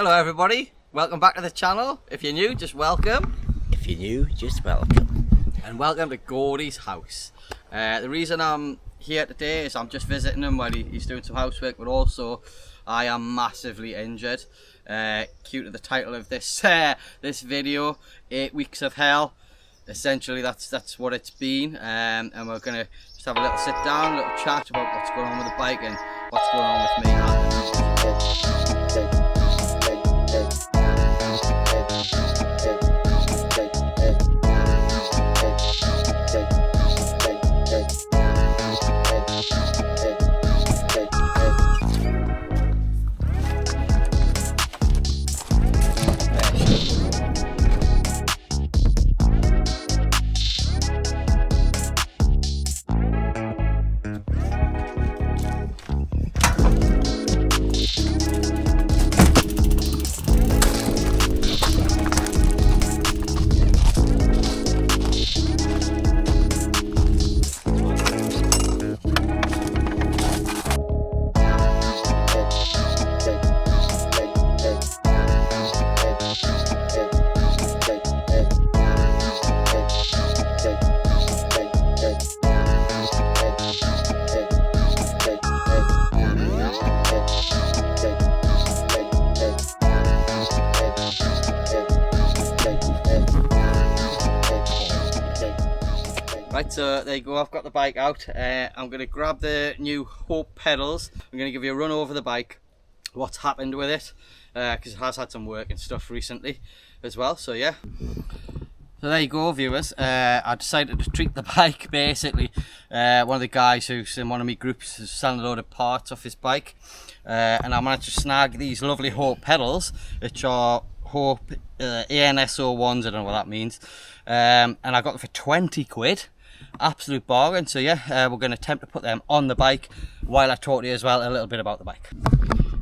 Hello everybody, welcome back to the channel. If you're new, just welcome. If you're new, just welcome. And welcome to Gordy's house. The reason I'm here today is I'm just visiting him while he's doing some housework, but also I am massively injured. Cue to the title of this this video, 8 weeks of hell. Essentially that's what it's been, and we're gonna just have a little sit down, a little chat about what's going on with the bike and what's going on with me. Right, so there you go, I've got the bike out. I'm going to grab the new Hope pedals. I'm going to give you a run over the bike, what's happened with it, because it has had some work and stuff recently as well, so yeah. So there you go, viewers. I decided to treat the bike, basically. One of the guys who's in one of my groups is selling a load of parts off his bike, and I managed to snag these lovely Hope pedals, which are Hope ANSO ones, I don't know what that means, and I got them for 20 quid. Absolute bargain. So yeah, we're going to attempt to put them on the bike while I talk to you as well a little bit about the bike.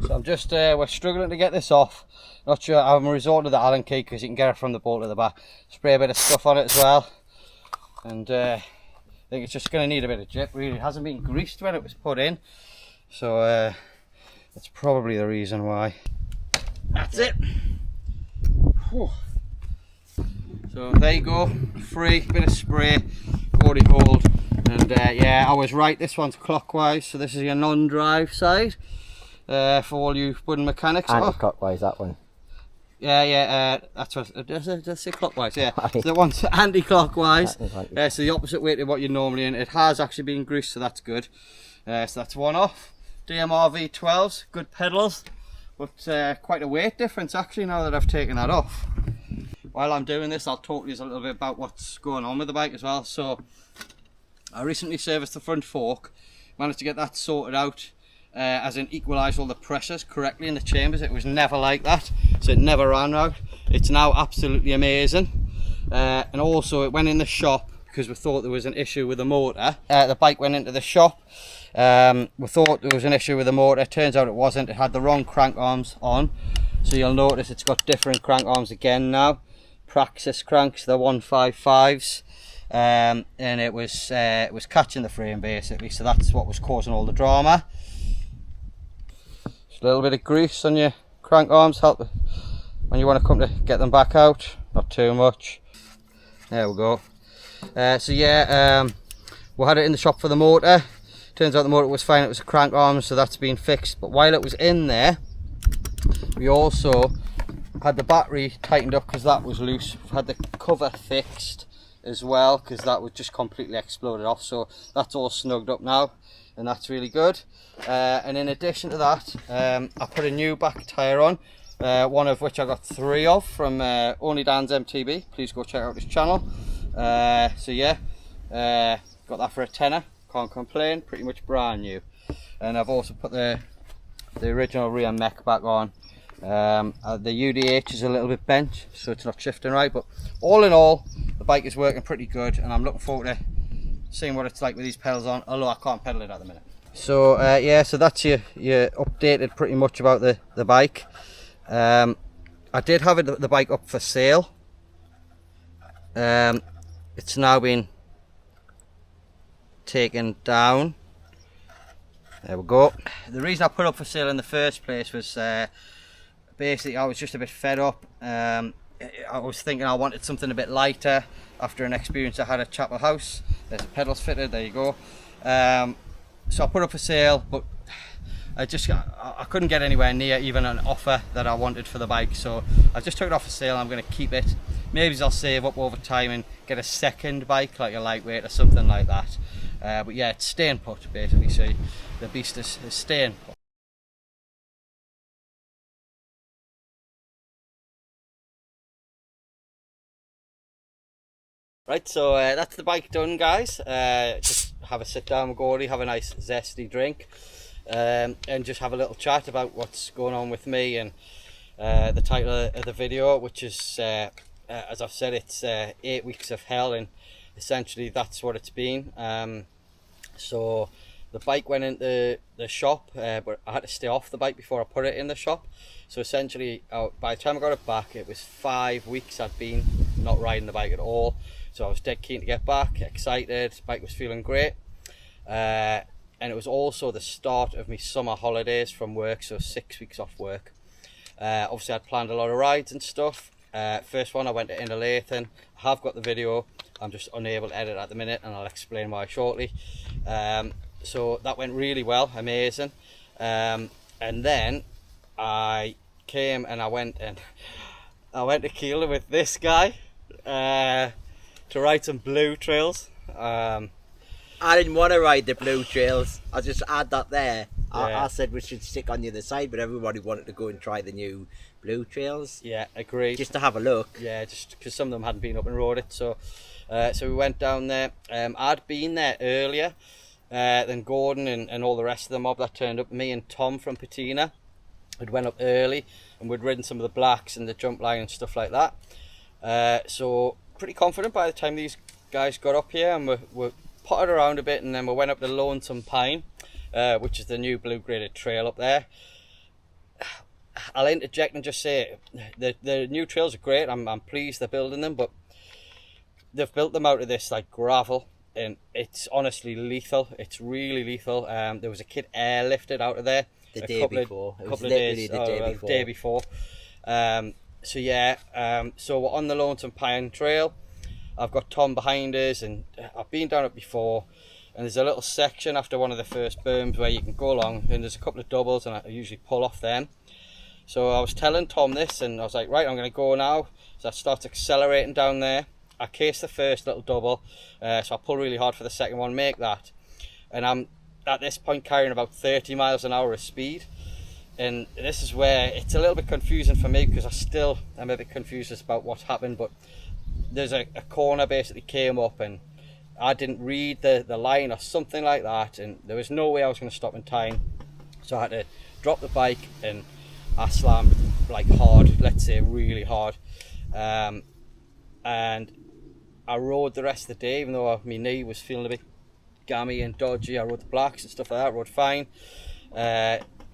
So I'm just we're struggling to get this off. Not sure, I'm resorting to the Allen key because you can get it from the bolt at the back. Spray a bit of stuff on it as well, and I think it's just going to need a bit of jip. Really, it hasn't been greased when it was put in, so that's probably the reason why. That's it. Whew. So there you go, free bit of spray, body hold, and yeah, I was right, this one's clockwise, so this is your non-drive side, for all you wooden mechanics. Anti-clockwise, that one. Yeah, that's what, does it say clockwise? Yeah, so the one's anti-clockwise, so the opposite way to what you're normally in. It has actually been greased, so that's good. So that's one off. DMR V12s, good pedals, but quite a weight difference actually now that I've taken that off. While I'm doing this, I'll talk to you a little bit about what's going on with the bike as well. So I recently serviced the front fork, managed to get that sorted out, as in equalised all the pressures correctly in the chambers. It was never like that, so it never ran out. It's now absolutely amazing. And also it went in the shop because we thought there was an issue with the motor. The bike went into the shop. We thought there was an issue with the motor. Turns out it wasn't. It had the wrong crank arms on. So you'll notice it's got different crank arms again now. Praxis cranks, the 155s, and it was catching the frame basically, so that's what was causing all the drama. Just a little bit of grease on your crank arms, help when you want to come to get them back out, not too much. There we go. So yeah, we had it in the shop for the motor. Turns out the motor was fine, it was a crank arm, so that's been fixed. But while it was in there, we also had the battery tightened up because that was loose. We've had the cover fixed as well because that was just completely exploded off, so that's all snugged up now and that's really good. And in addition to that, I put a new back tyre on, one of which I got 3 of from Only Dan's MTB. Please go check out his channel. So yeah, got that for a tenner, can't complain, pretty much brand new. And I've also put the original rear mech back on. The UDH is a little bit bent, so it's not shifting right, but all in all the bike is working pretty good, and I'm looking forward to seeing what it's like with these pedals on, although I can't pedal it at the minute. So yeah, so that's your updated pretty much about the bike. I did have the bike up for sale. It's now been taken down. There we go. The reason I put it up for sale in the first place was basically I was just a bit fed up. I was thinking I wanted something a bit lighter after an experience I had at Chapel House. There's the pedals fitted, there you go. So I put up for sale, but I couldn't get anywhere near even an offer that I wanted for the bike, so I just took it off for sale. I'm going to keep it. Maybe I'll save up over time and get a second bike, like a lightweight or something like that. But yeah, it's staying put basically, so the beast is staying put. Right, so that's the bike done, guys. Just have a sit down with Gordy, have a nice zesty drink, and just have a little chat about what's going on with me and the title of the video, which is, as I've said, it's 8 weeks of hell, and essentially that's what it's been. So the bike went into the shop, but I had to stay off the bike before I put it in the shop. So essentially, by the time I got it back, it was 5 weeks I'd been not riding the bike at all. So I was dead keen to get back, excited, the bike was feeling great. And it was also the start of my summer holidays from work, so 6 weeks off work. Obviously I'd planned a lot of rides and stuff. First one I went to Innerleithen. I have got the video, I'm just unable to edit at the minute, and I'll explain why shortly. So that went really well, amazing. And then I came and I went to Kiel with this guy to ride some blue trails. I didn't want to ride the blue trails. I'll just add that there. I said we should stick on the other side, but everybody wanted to go and try the new blue trails. Yeah, agreed. Just to have a look. Yeah, just because some of them hadn't been up and rode it. So we went down there. I'd been there earlier than Gordon and all the rest of the mob that turned up. Me and Tom from Patina had went up early, and we'd ridden some of the blacks and the jump line and stuff like that. So pretty confident by the time these guys got up here, and we potted around a bit, and then we went up to Lonesome Pine, which is the new blue graded trail up there. I'll interject and just say the new trails are great. I'm pleased they're building them, but they've built them out of this like gravel, and it's honestly lethal. It's really lethal. There was a kid airlifted out of there the day before. It was literally the day before. So yeah, so we're on the Lonesome Pine Trail. I've got Tom behind us, and I've been down it before, and there's a little section after one of the first berms where you can go along, and there's a couple of doubles, and I usually pull off them. So I was telling Tom this, and I was like, right, I'm going to go now. So I start accelerating down there. I case the first little double, so I pull really hard for the second one, make that, and I'm at this point carrying about 30 miles an hour of speed. And this is where it's a little bit confusing for me, because I still am a bit confused about what happened. But there's a corner basically came up, and I didn't read the line or something like that, and there was no way I was going to stop in time. So I had to drop the bike, and I slammed like hard, let's say really hard. And I rode the rest of the day, even though my knee was feeling a bit gammy and dodgy. I rode the blacks and stuff like that, rode fine.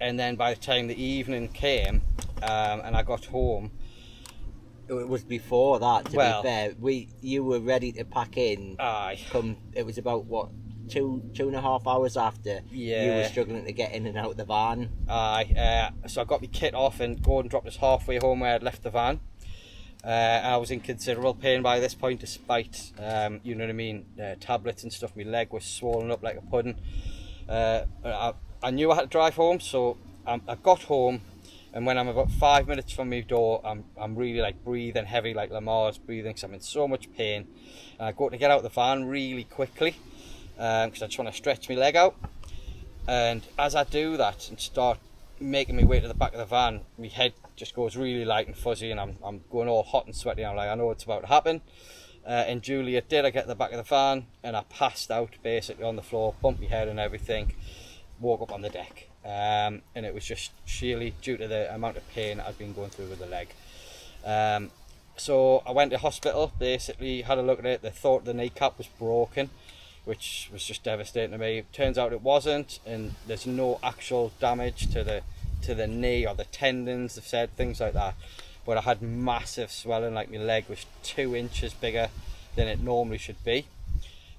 And then by the time the evening came, and I got home, it was before that. To be fair, you were ready to pack in. Aye. It was about what, two and a half hours after. Yeah. You were struggling to get in and out of the van. Aye. So I got my kit off, and Gordon dropped us halfway home where I'd left the van. I was in considerable pain by this point, despite you know what I mean, tablets and stuff. My leg was swollen up like a pudding. I knew I had to drive home, so I got home, and when I'm about 5 minutes from my door, I'm really like breathing heavy, like Lamar's breathing, because I'm in so much pain. And I go to get out of the van really quickly, because I just want to stretch my leg out. And as I do that and start making my way to the back of the van, my head just goes really light and fuzzy, and I'm going all hot and sweaty. I'm like, I know what's about to happen. And Julia did. I get to the back of the van, and I passed out basically on the floor, bumped my head and everything. Woke up on the deck, and it was just sheerly due to the amount of pain I'd been going through with the leg. So I went to hospital, basically had a look at it. They thought the kneecap was broken, which was just devastating to me. It turns out it wasn't, and there's no actual damage to the knee or the tendons. They've said things like that, but I had massive swelling, like my leg was 2 inches bigger than it normally should be.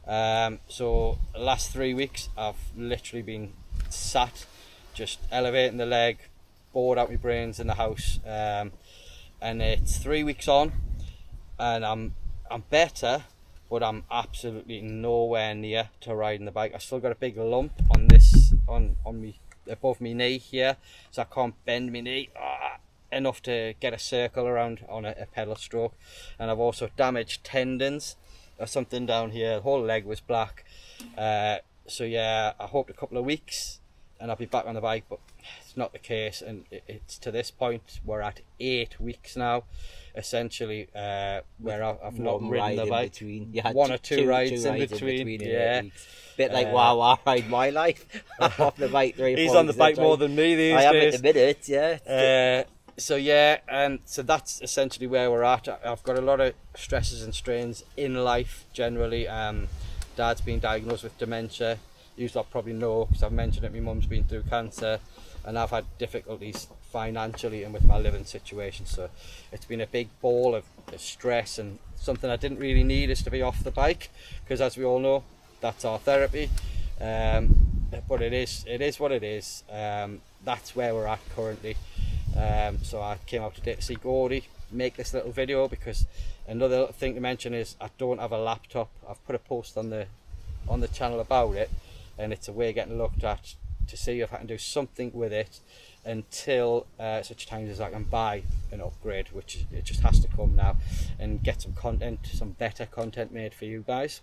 So the last 3 weeks I've literally been sat, just elevating the leg, bored out my brains in the house, and it's 3 weeks on, and I'm better, but I'm absolutely nowhere near to riding the bike. I still got a big lump on this on me above my knee here, so I can't bend my knee enough to get a circle around on a pedal stroke, and I've also damaged tendons or something down here. The whole leg was black. So yeah, I hoped a couple of weeks and I'll be back on the bike, but it's not the case, and it's to this point we're at 8 weeks now, essentially, where I've not ridden the bike. One or two rides in between. Yeah, bit like wow, I ride my life. I'm off the bike 3 or 4 He's on the bike more than me these days. I am at the minute, yeah. So yeah, and so that's essentially where we're at. I've got a lot of stresses and strains in life generally. Dad's been diagnosed with dementia. You lot probably know, because I've mentioned it, my mum's been through cancer, and I've had difficulties financially and with my living situation, so it's been a big ball of stress, and something I didn't really need is to be off the bike, because as we all know, that's our therapy. But it is what it is. That's where we're at currently. So I came out today to see Gordy, make this little video, because another little thing to mention is I don't have a laptop. I've put a post on the channel about it, and it's a way of getting looked at to see if I can do something with it until such times as I can buy an upgrade, which it just has to come now, and get some better content made for you guys.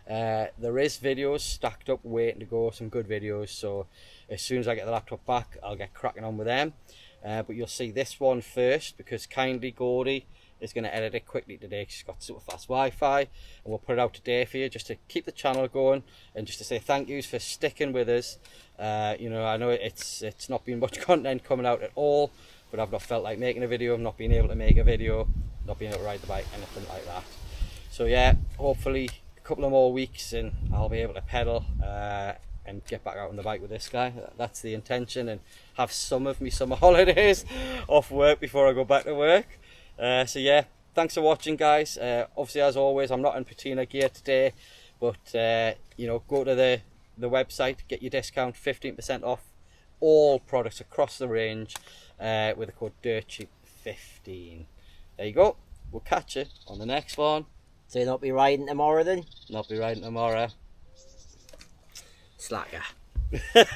There is videos stacked up waiting to go, some good videos, so as soon as I get the laptop back I'll get cracking on with them. But you'll see this one first, because kindly Gordy is going to edit it quickly today. She's got super fast Wi-Fi, and we'll put it out today for you, just to keep the channel going, and just to say thank yous for sticking with us. You know, I know it's not been much content coming out at all, but I've not felt like making a video. I've not been able to make a video, not being able to ride the bike, anything like that. So yeah, hopefully a couple of more weeks and I'll be able to pedal and get back out on the bike with this guy. That's the intention, and have some of me summer holidays off work before I go back to work. So yeah, thanks for watching, guys. Obviously, as always, I'm not in patina gear today, but you know, go to the website, get your discount, 15% off all products across the range, with the code DIRTCHEAP15. There you go. We'll catch you on the next one. So you'll not be riding tomorrow then? Not be riding tomorrow. Slacker.